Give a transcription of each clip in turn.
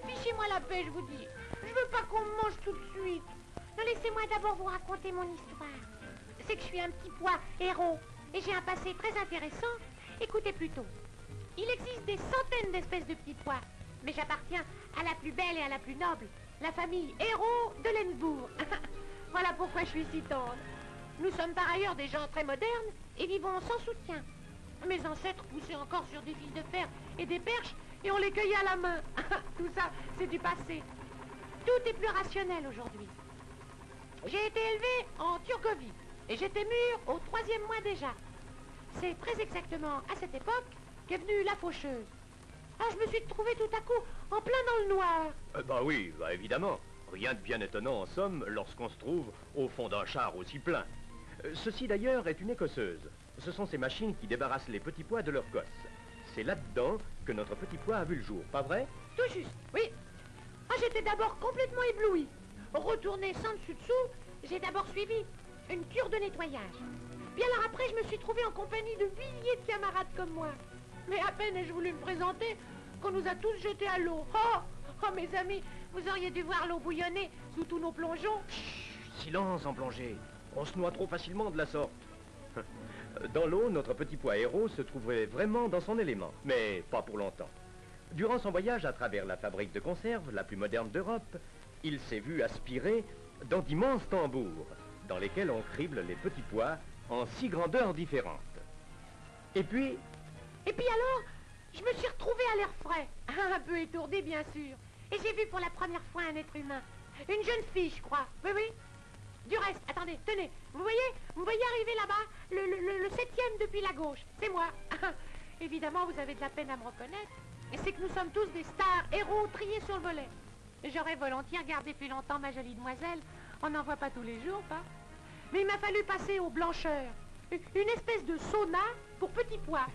Fichez-moi la paix, je vous dis. Je veux pas qu'on me mange tout de suite. Non, laissez-moi d'abord vous raconter mon histoire. C'est que je suis un petit pois héros et j'ai un passé très intéressant. Écoutez plutôt. Il existe des centaines d'espèces de petits pois, mais j'appartiens à la plus belle et à la plus noble, la famille héros de Lensbourg. Voilà pourquoi je suis si tendre. Nous sommes par ailleurs des gens très modernes et vivons sans soutien. Mes ancêtres poussaient encore sur des fils de fer et des perches et on les cueillait à la main. Tout ça, c'est du passé. Tout est plus rationnel aujourd'hui. J'ai été élevé en Turgovie et j'étais mûr au 3e mois déjà. C'est très exactement à cette époque qu'est venue la faucheuse. Ah, je me suis trouvée tout à coup en plein dans le noir. Bah oui, bah évidemment. Rien de bien étonnant en somme lorsqu'on se trouve au fond d'un char aussi plein. Ceci d'ailleurs est une écosseuse. Ce sont ces machines qui débarrassent les petits pois de leur gosse. C'est là-dedans que notre petit pois a vu le jour, pas vrai? Tout juste, oui. Ah, j'étais d'abord complètement ébloui. Retourné sans dessus-dessous, j'ai d'abord suivi une cure de nettoyage. Puis alors après, je me suis trouvé en compagnie de milliers de camarades comme moi. Mais à peine ai-je voulu me présenter qu'on nous a tous jetés à l'eau. Oh, mes amis, vous auriez dû voir l'eau bouillonner sous tous nos plongeons. Chut, silence en plongée. On se noie trop facilement de la sorte. Dans l'eau, notre petit pois héros se trouvait vraiment dans son élément, mais pas pour longtemps. Durant son voyage à travers la fabrique de conserve la plus moderne d'Europe, il s'est vu aspirer dans d'immenses tambours, dans lesquels on crible les petits pois en 6 grandeurs différentes. Et puis alors, je me suis retrouvée à l'air frais, un peu étourdie bien sûr, et j'ai vu pour la première fois un être humain, une jeune fille je crois, oui. Du reste, attendez, tenez, vous voyez arriver là-bas, le 7e depuis la gauche, c'est moi. Évidemment, vous avez de la peine à me reconnaître, et c'est que nous sommes tous des stars, héros triés sur le volet. J'aurais volontiers regardé plus longtemps ma jolie demoiselle, on n'en voit pas tous les jours, pas. Mais il m'a fallu passer au blancheur, une espèce de sauna pour petits pois.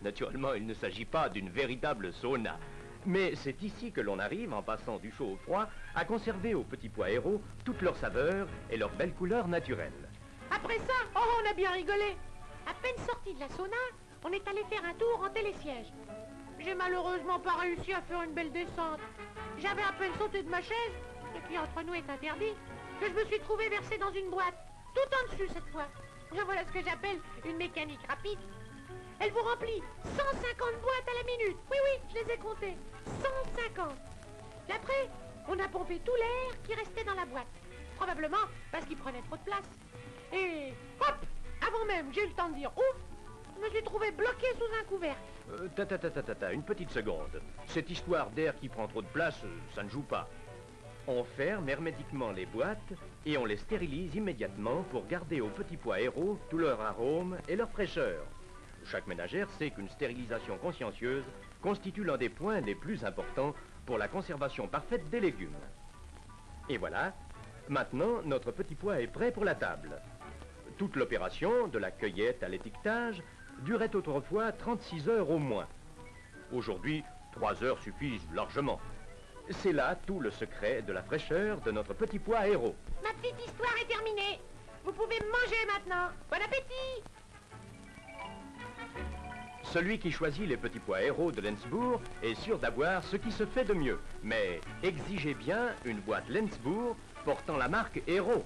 Naturellement, il ne s'agit pas d'une véritable sauna. Mais c'est ici que l'on arrive, en passant du chaud au froid, à conserver aux petits pois héros toutes leurs saveurs et leurs belles couleurs naturelles. Après ça, on a bien rigolé. À peine sorti de la sauna, on est allé faire un tour en télésiège. J'ai malheureusement pas réussi à faire une belle descente. J'avais à peine sauté de ma chaise, et puis entre nous est interdit, que je me suis trouvé versé dans une boîte, tout en dessus cette fois. Voilà ce que j'appelle une mécanique rapide. Elle vous remplit 150 boîtes à la minute. Oui, je les ai comptées. 150. Et après, on a pompé tout l'air qui restait dans la boîte. Probablement parce qu'il prenait trop de place. Et hop, avant même, j'ai eu le temps de dire ouf, je me suis trouvé bloqué sous un couvercle. Une petite seconde. Cette histoire d'air qui prend trop de place, ça ne joue pas. On ferme hermétiquement les boîtes et on les stérilise immédiatement pour garder aux petits pois héros tout leur arôme et leur fraîcheur. Chaque ménagère sait qu'une stérilisation consciencieuse constitue l'un des points les plus importants pour la conservation parfaite des légumes. Et voilà, maintenant notre petit pois est prêt pour la table. Toute l'opération, de la cueillette à l'étiquetage, durait autrefois 36 heures au moins. Aujourd'hui, 3 heures suffisent largement. C'est là tout le secret de la fraîcheur de notre petit pois héros. Ma petite histoire est terminée. Vous pouvez manger maintenant. Bon appétit! Celui qui choisit les petits pois héros de Lensbourg est sûr d'avoir ce qui se fait de mieux. Mais exigez bien une boîte Lensbourg portant la marque Héros.